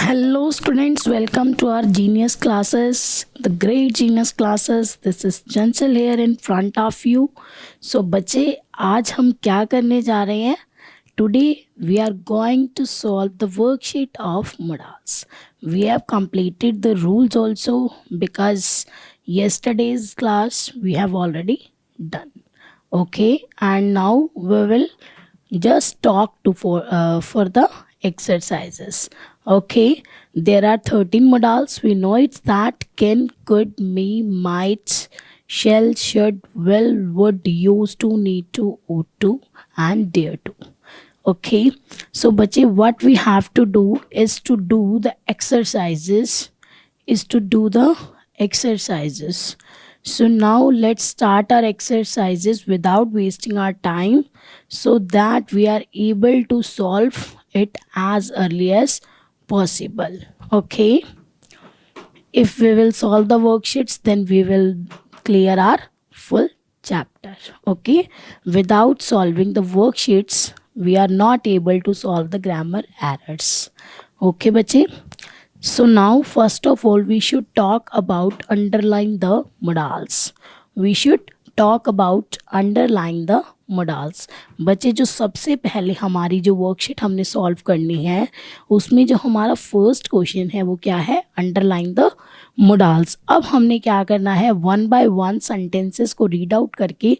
Hello students, welcome to our genius classes, the great genius classes. This is Janchal here in front of you. So बच्चे आज हम क्या करने जा रहे हैं? Today we are going to solve the worksheet of modals. We have completed the rules also because yesterday's class we have already done. Okay, and now we will just talk to for the exercises. Okay, there are 13 modals. We know it's that can, could, may, might, shall, should, will, would, used to, need to, ought to, and dare to. Okay, so bache, what we have to do is to do the exercises. So now let's start our exercises without wasting our time so that we are able to solve it as early as possible. Okay, if we will solve the worksheets, then we will clear our full chapter. Okay, without solving the worksheets we are not able to solve the grammar errors. Okay bache, so now first of all we should talk about underline the modals. बच्चे जो सबसे पहले हमारी जो worksheet हमने solve करनी है उसमें जो हमारा फर्स्ट क्वेश्चन है वो क्या है, अंडरलाइन द मोडाल्स. अब हमने क्या करना है, वन बाय वन सेंटेंसेस को रीड आउट करके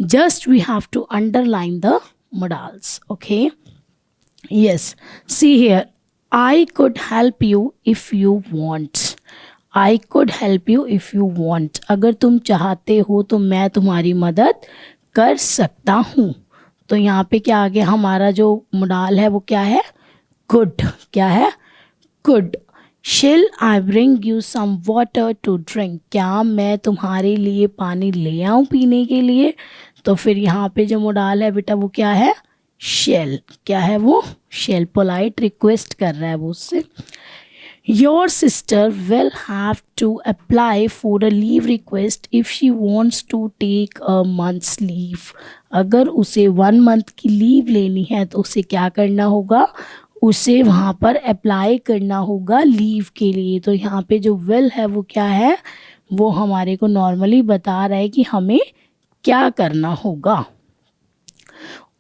just we have to underline the modals. Okay, yes, see here, I could help you if you want. I could help you if you want. अगर तुम चाहते हो तो मैं तुम्हारी मदद कर सकता हूँ. तो यहाँ पे क्या आ गया, हमारा जो मोडाल है वो क्या है, could. क्या है, could. Shall I bring you some water to drink? क्या मैं तुम्हारे लिए पानी ले आऊँ पीने के लिए? तो फिर यहाँ पे जो मोडाल है बेटा वो क्या है, शेल. क्या है वो, शेल. पोलाइट रिक्वेस्ट कर रहा है वो उससे. Your sister will have to apply for a leave request if she wants to take a months leave. अगर उसे 1 मंथ की लीव लेनी है तो उसे क्या करना होगा, उसे वहाँ पर अप्लाई करना होगा लीव के लिए. तो यहाँ पे जो विल है वो क्या है, वो हमारे को नॉर्मली बता रहा है कि हमें क्या करना होगा.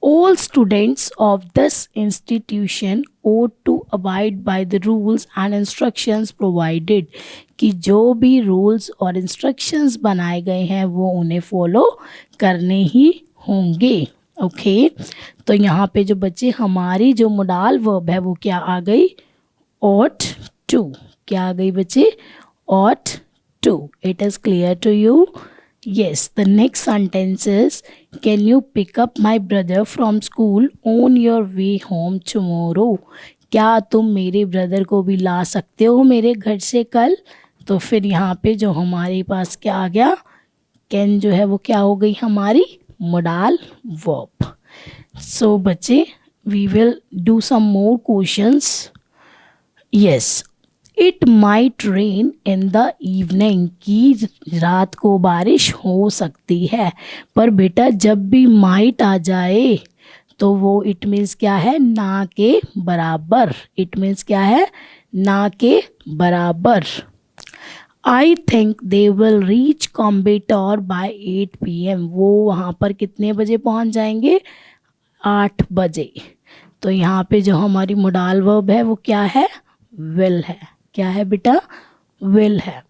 All students of this institution ought to abide by the rules and instructions provided. कि जो भी rules और instructions बनाए गए हैं वो उन्हें follow करने ही होंगे. ओके, तो यहाँ पे जो बच्चे हमारी जो modal verb है वो क्या आ गई, ought to. क्या आ गई बच्चे, ought to. It is clear to you? Yes, the next sentence is, can you pick up my brother from school on your way home tomorrow? क्या तुम मेरे ब्रदर को भी ला सकते हो मेरे घर से कल? तो फिर यहाँ पे जो हमारे पास क्या आ गया, कैन जो है वो क्या हो गई, हमारी मोडाल वर्ब. सो बच्चे, we will do some more questions. Yes, it might rain in the evening. की रात को बारिश हो सकती है. पर बेटा जब भी माइट आ जाए तो वो इट मीन्स क्या है, ना के बराबर. इट मीन्स क्या है, ना के बराबर. I think they will reach Coimbatore by 8 PM. वो वहाँ पर कितने बजे पहुँच जाएंगे, 8 बजे. तो यहाँ पे जो हमारी मोडाल वर्ब है वो क्या है, विल है. क्या है बेटा, विल है.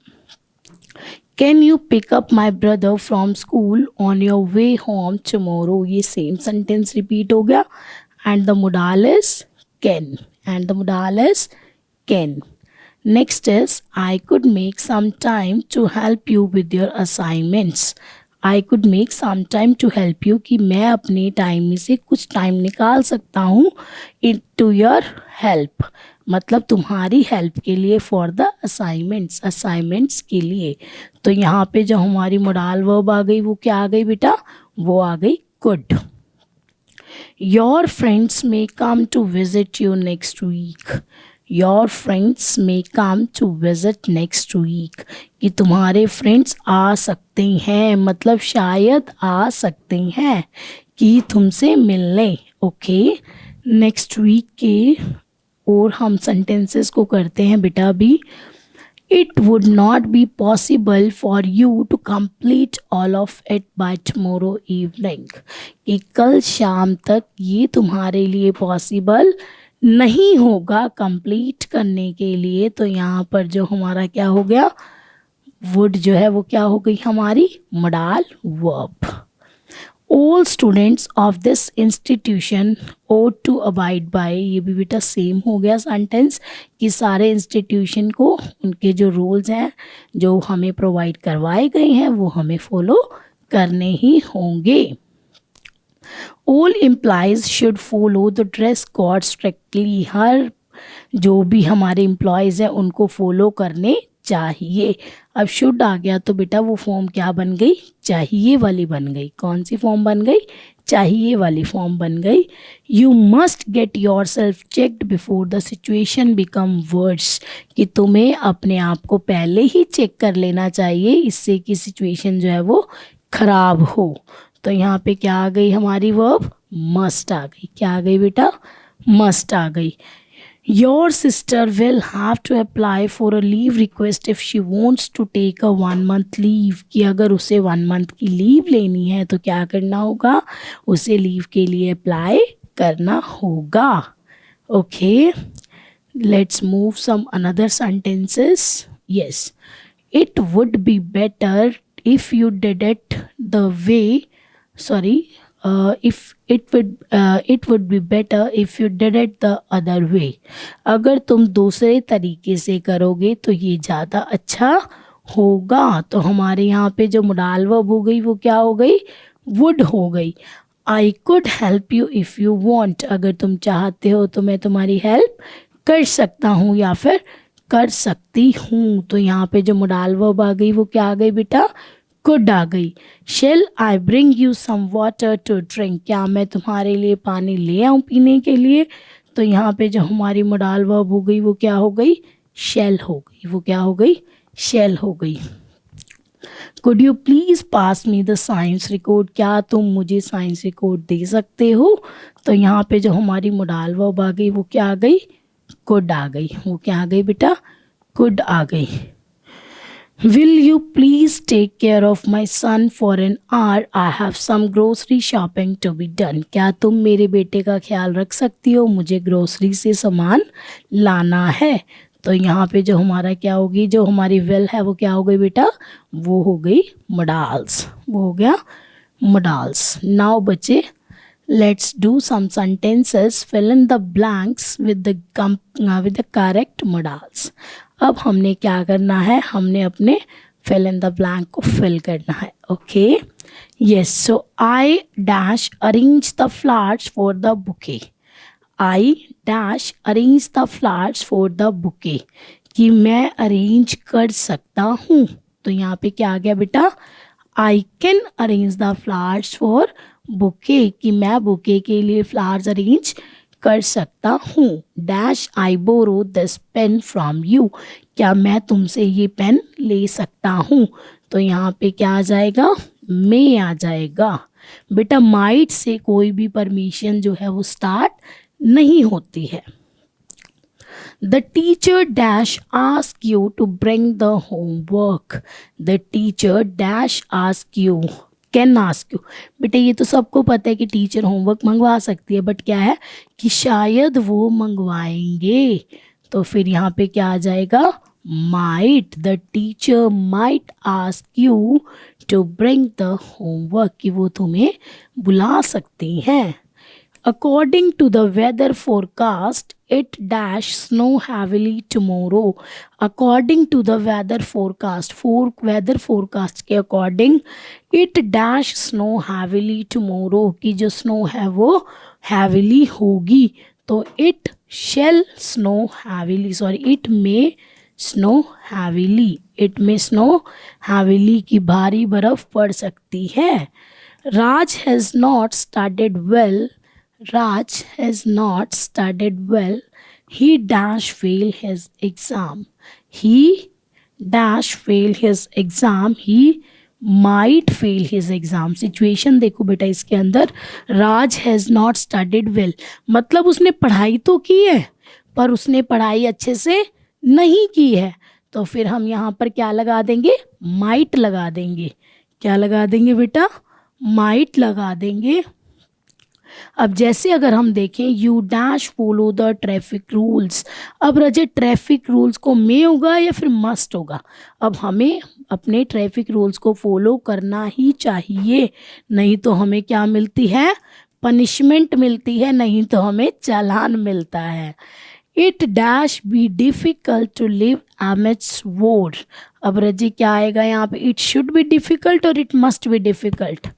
Can you pick up my brother from school on your way home tomorrow. ये सेम सेंटेंस रिपीट हो गया. And the modal is can. Next is, I could make some time to help you with your assignments. I could make some time to help you, कि मैं अपने time में से कुछ time निकाल सकता हूँ इन टू योर हेल्प, मतलब तुम्हारी हेल्प के लिए, फॉर द असाइनमेंट्स के लिए. तो यहाँ पे जो हमारी मोडाल वर्ब आ गई वो क्या आ गई बेटा, वो आ गई could. Your friends may come to visit you next week. Your friends may come to visit next week, कि तुम्हारे फ्रेंड्स आ सकते हैं, मतलब शायद आ सकते हैं कि तुमसे मिलने. ओके, नेक्स्ट वीक के और हम सेंटेंसेस को करते हैं बेटा भी। It would not be possible for you to complete all of it by tomorrow evening, कि कल शाम तक ये तुम्हारे लिए पॉसिबल नहीं होगा कंप्लीट करने के लिए। तो यहाँ पर जो हमारा क्या हो गया, वुड जो है वो क्या हो गई हमारी modal verb। All students of this institution ought to abide by, ये भी बेटा सेम हो गया सेंटेंस कि सारे इंस्टीट्यूशन को उनके जो रूल्स हैं जो हमें प्रोवाइड करवाए गए हैं वो हमें फॉलो करने ही होंगे। All employees should follow the dress code strictly, हर जो भी हमारे एम्प्लॉयज़ हैं उनको फॉलो करने चाहिए। अब शुड आ गया तो बेटा वो फॉर्म क्या बन गई, चाहिए वाली बन गई। कौन सी फॉर्म बन गई, चाहिए वाली फॉर्म बन गई। You must get your self checked before the situation become verse, कि तुम्हें अपने आप को पहले ही चेक कर लेना चाहिए इससे कि सिचुएशन जो है वो ख़राब हो। तो यहाँ पे क्या आ गई हमारी वर्ब, मस्ट आ गई। क्या आ गई बेटा, मस्ट आ गई। Your sister will have to apply for a leave request if she wants to take a 1 month leave, कि अगर उसे 1 month की लीव लेनी है तो क्या करना होगा, उसे लीव के लिए अप्लाई करना होगा। Okay, let's move some another sentences. Yes, it would be better if you did it the way, sorry, it would be better if you did it the other way, अगर तुम दूसरे तरीके से करोगे तो ये ज़्यादा अच्छा होगा। तो हमारे यहाँ पे जो modal verb हो गई वो क्या हो गई, would हो गई। I could help you if you want, अगर तुम चाहते हो तो मैं तुम्हारी हेल्प कर सकता हूँ या फिर कर सकती हूँ। तो यहाँ पे जो modal verb आ गई वो क्या आ गई बेटा, कुड आ गई। Shall I bring you some water to drink, क्या मैं तुम्हारे लिए पानी ले आऊँ पीने के लिए। तो यहाँ पे जो हमारी modal verb हो गई वो क्या हो गई, शेल हो गई। वो क्या हो गई, शेल हो गई। Could you please pass me the science record, क्या तुम मुझे साइंस रिकॉर्ड दे सकते हो। तो यहाँ पे जो हमारी modal verb आ गई वो क्या आ गई, कुड आ गई। वो क्या आ गई बेटा, कुड आ गई। Will you please take care of my son for an hour? I have some grocery shopping to be done. क्या तुम मेरे बेटे का ख्याल रख सकती हो, मुझे ग्रोसरी से सामान लाना है। तो यहाँ पे जो हमारा क्या होगी, जो हमारी will है वो क्या हो गई बेटा, वो हो गई modals। वो हो गया modals। नाउ बच्चे let's do some sentences, fill in the blanks with the correct modals। अब हमने क्या करना है, हमने अपने fill in the blank को fill करना है। Okay, yes, so I dash arrange the flowers for the bouquet, I dash arrange the flowers for the bouquet, कि मैं अरेंज कर सकता हूँ। तो यहाँ पे क्या आ गया बेटा, I can arrange the flowers for bouquet, कि मैं बुके के लिए फ्लावर्स अरेंज कर सकता हूँ। Dash I borrow this pen from you, क्या मैं तुमसे ये पेन ले सकता हूँ। तो यहाँ पे क्या आ जाएगा, मे आ जाएगा। बेटा माइट से कोई भी परमिशन जो है वो स्टार्ट नहीं होती है। The teacher dash ask you to bring the homework, the teacher dash ask you can ask you. बेटा ये तो सबको पता है कि टीचर होमवर्क मंगवा सकती है, बट क्या है कि शायद वो मंगवाएंगे। तो फिर यहाँ पे क्या आ जाएगा, might, the teacher might ask you to bring the homework, कि वो तुम्हें बुला सकती हैं। According to the weather forecast, it dash snow heavily tomorrow. According to the weather forecast, weather forecast के according, it dash snow heavily tomorrow, कि जो snow है वो heavily होगी। तो it shall snow heavily, sorry, it may snow heavily, it may snow heavily, कि भारी बर्फ पड़ सकती है। Raj has not studied well, Raj has not studied well, he dash fail his exam, he dash fail his exam, he might fail his exam। Situation देखो बेटा इसके अंदर, राज हैज़ नॉट स्टडीड वेल, मतलब उसने पढ़ाई तो की है पर उसने पढ़ाई अच्छे से नहीं की है, तो फिर हम यहाँ पर क्या लगा देंगे, माइट लगा देंगे। क्या लगा देंगे बेटा, माइट लगा देंगे। अब जैसे अगर हम देखें you dash follow the traffic rules, अब रजे ट्रैफिक रूल्स को मे होगा या फिर मस्ट होगा। अब हमें अपने ट्रैफिक रूल्स को फॉलो करना ही चाहिए, नहीं तो हमें क्या मिलती है, पनिशमेंट मिलती है, नहीं तो हमें चालान मिलता है। It dash be difficult to live amidst war, अब रजी क्या आएगा यहाँ पे, इट शुड बी डिफ़िकल्ट और it must be difficult.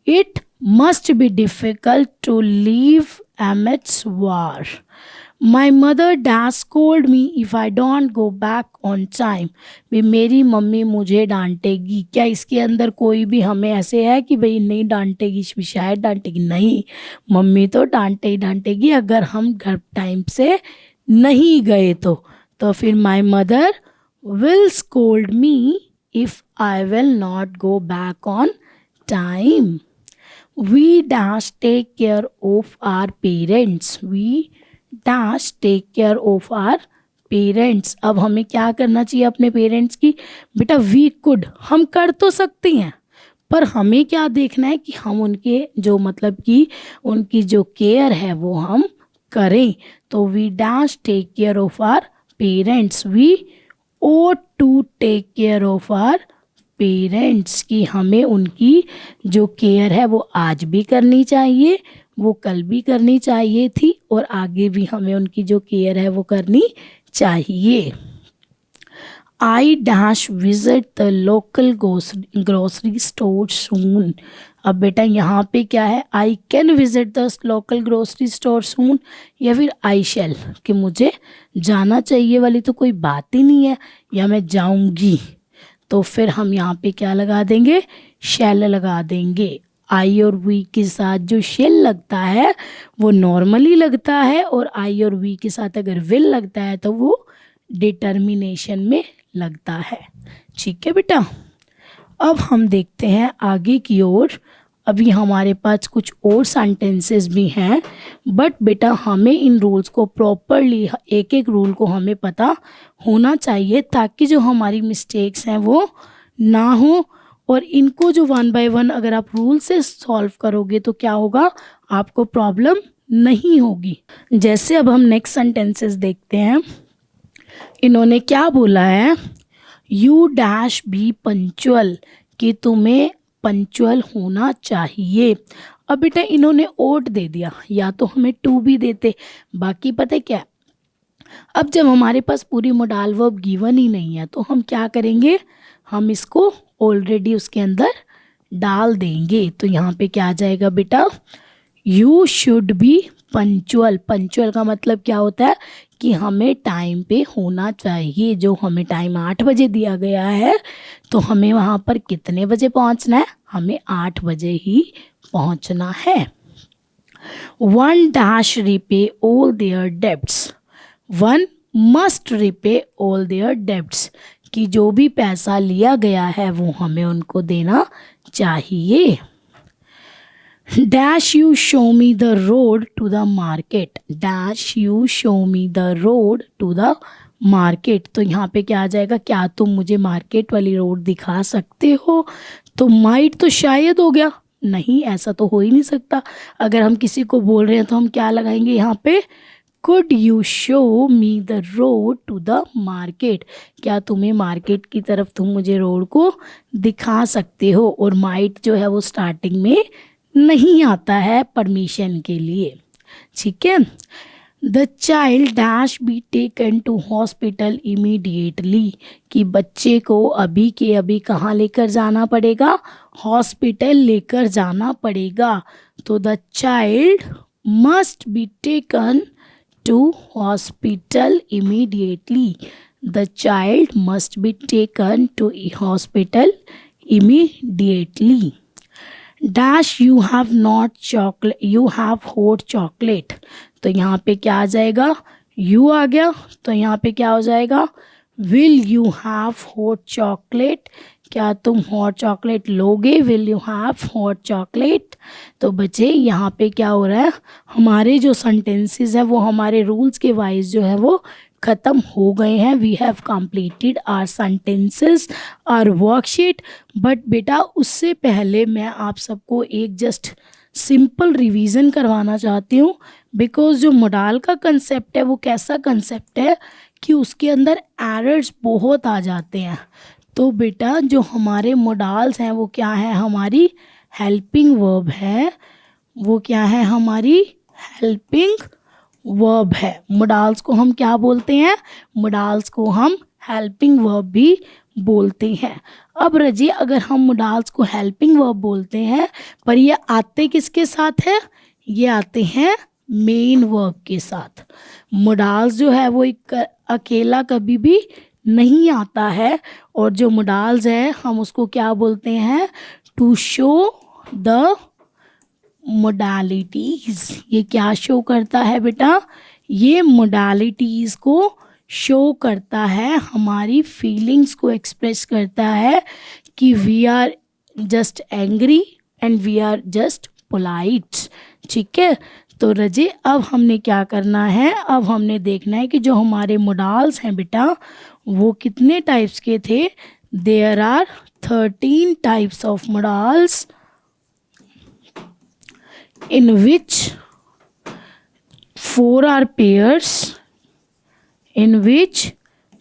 It must be difficult to live amidst war. My mother dash scold me if I don't go back on time. भी मेरी mummy मुझे डांटेगी। क्या इसके अंदर कोई भी हमें ऐसे है कि भाई नहीं डांटेगी, शायद डांटेगी? नहीं, मम्मी तो डांटे ही डांटेगी अगर हम घर टाइम से नहीं गए तो फिर my mother will scold me if I will not go back on time. We dash take care of our parents. We dash take care of our parents. अब हमें क्या करना चाहिए अपने पेरेंट्स की, बेटा we could, हम कर तो सकते हैं, पर हमें क्या देखना है कि हम उनके जो मतलब कि उनकी जो केयर है वो हम करें। तो we dash take care of our parents. We ought to take care of our parents, की हमें उनकी जो केयर है वो आज भी करनी चाहिए, वो कल भी करनी चाहिए थी और आगे भी हमें उनकी जो केयर है वो करनी चाहिए। I dash visit the local grocery store soon. अब बेटा यहाँ पे क्या है, I can visit the local grocery store soon या फिर आई शैल, कि मुझे जाना चाहिए वाली तो कोई बात ही नहीं है, या मैं जाऊँगी, तो फिर हम यहाँ पे क्या लगा देंगे, शैल लगा देंगे। आई और वी के साथ जो शेल लगता है वो नॉर्मली लगता है, और आई और वी के साथ अगर विल लगता है तो वो डिटर्मिनेशन में लगता है। ठीक है बेटा, अब हम देखते हैं आगे की ओर। अभी हमारे पास कुछ और सेंटेंसेस भी हैं, बट बेटा हमें इन रूल्स को प्रॉपरली, एक एक रूल को हमें पता होना चाहिए ताकि जो हमारी मिस्टेक्स हैं वो ना हो, और इनको जो वन बाय वन अगर आप रूल से सॉल्व करोगे तो क्या होगा, आपको प्रॉब्लम नहीं होगी। जैसे अब हम नेक्स्ट सेंटेंसेस देखते हैं। इन्होंने क्या बोला है, यू डैश बी पंचुअल, कि तुम्हें पंचुअल होना चाहिए। अब बेटा इन्होंने ओट दे दिया, या तो हमें टू भी देते, बाकी पता है क्या, अब जब हमारे पास पूरी मोडाल वर्ब गिवन ही नहीं है तो हम क्या करेंगे, हम इसको ऑलरेडी उसके अंदर डाल देंगे। तो यहाँ पे क्या आ जाएगा बेटा, you should be punctual. Punctual का मतलब क्या होता है कि हमें टाइम पे होना चाहिए। जो हमें टाइम 8 बजे दिया गया है तो हमें वहाँ पर कितने बजे पहुँचना है, हमें 8 बजे ही पहुँचना है। One dash repay all their debts, one must repay all their debts, कि जो भी पैसा लिया गया है वो हमें उनको देना चाहिए। Dash you show me the road to the market, dash you show me the road to the market, तो यहाँ पे क्या आ जाएगा, क्या तुम मुझे मार्केट वाली रोड दिखा सकते हो। तो माइट तो शायद हो गया, नहीं ऐसा तो हो ही नहीं सकता। अगर हम किसी को बोल रहे हैं तो हम क्या लगाएंगे यहाँ पे, could you show me the road to the market, क्या तुम्हें मार्केट की तरफ तुम मुझे रोड को दिखा सकते हो। और माइट जो है वो स्टार्टिंग में नहीं आता है परमिशन के लिए। ठीक है, the child dash be taken to hospital immediately, कि बच्चे को अभी के अभी कहाँ लेकर जाना पड़ेगा, हॉस्पिटल लेकर जाना पड़ेगा। तो the child must be taken to hospital immediately, the child must be taken to hospital immediately. Dash you have not chocolate, you have hot chocolate, तो यहाँ पे क्या आ जाएगा, यू आ गया, तो यहाँ पे क्या हो जाएगा, will you have hot chocolate, क्या तुम हॉट चॉकलेट लोगे? Will you have hot chocolate? तो बच्चे यहाँ पे क्या हो रहा है, हमारे जो सेंटेंसेस है वो हमारे रूल्स के वाइज जो है वो ख़त्म हो गए हैं. We have completed our sentences, our worksheet. But बेटा उससे पहले मैं आप सबको एक जस्ट सिंपल रिवीजन करवाना चाहती हूँ. बिकॉज जो मोडाल का कंसेप्ट है वो कैसा कंसेप्ट है कि उसके अंदर एरर्स बहुत आ जाते हैं. तो बेटा जो हमारे मोडाल्स हैं वो क्या है, हमारी हेल्पिंग वर्ब है. वो क्या है, हमारी हेल्पिंग वर्ब है. मोडाल्स को हम क्या बोलते हैं, मोडाल्स को हम हेल्पिंग वर्ब भी बोलते हैं. अब रजी अगर हम मोडाल्स को हेल्पिंग वर्ब बोलते हैं पर ये आते किसके साथ है, ये आते हैं मेन वर्ब के साथ. मोडाल्स जो है वो एक अकेला कभी भी नहीं आता है. और जो मोडाल्स है हम उसको क्या बोलते हैं, टू शो द मोडालिटीज़. ये क्या शो करता है बेटा, ये मोडालिटीज़ को शो करता है, हमारी फीलिंग्स को एक्सप्रेस करता है कि we are just angry and we are just polite. ठीक है. तो रजे अब हमने क्या करना है, अब हमने देखना है कि जो हमारे मोडाल्स हैं बेटा वो कितने टाइप्स के थे. There are 13 types of modals in which 4 are pairs, in which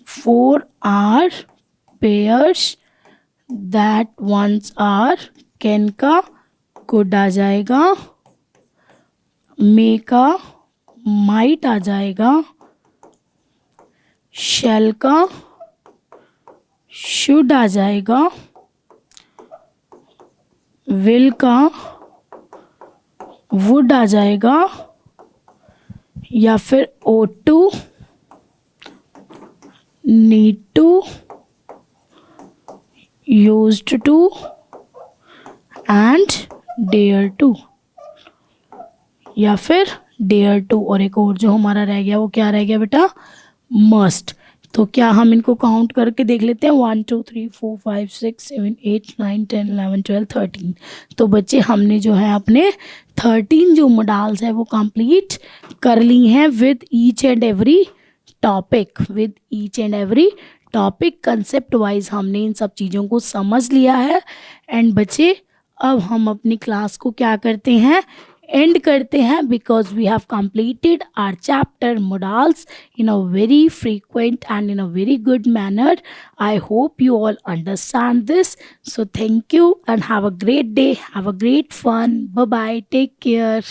4 are pairs. that ones are can का could आ जाएगा, may का might आ जाएगा, shall का should आ जाएगा, will का वुड आ जाएगा, या फिर ought to, need to, used to and dare to, या फिर dare to. और एक और जो हमारा रह गया वो क्या रह गया बेटा, must. तो क्या हम इनको काउंट करके देख लेते हैं, 1 2 3 4 5 6 7 8 9 10 11 12 13. तो बच्चे हमने जो है अपने 13 जो मोडाल्स है वो कंप्लीट कर ली हैं with each and every topic. With each and every topic concept wise हमने इन सब चीज़ों को समझ लिया है. एंड बच्चे अब हम अपनी क्लास को क्या करते हैं, एंड करते हैं. Because we have completed our chapter modals in a very frequent and in a very good manner. I hope you all understand this. So thank you and have a great day. Have a great fun. Bye bye. Take care.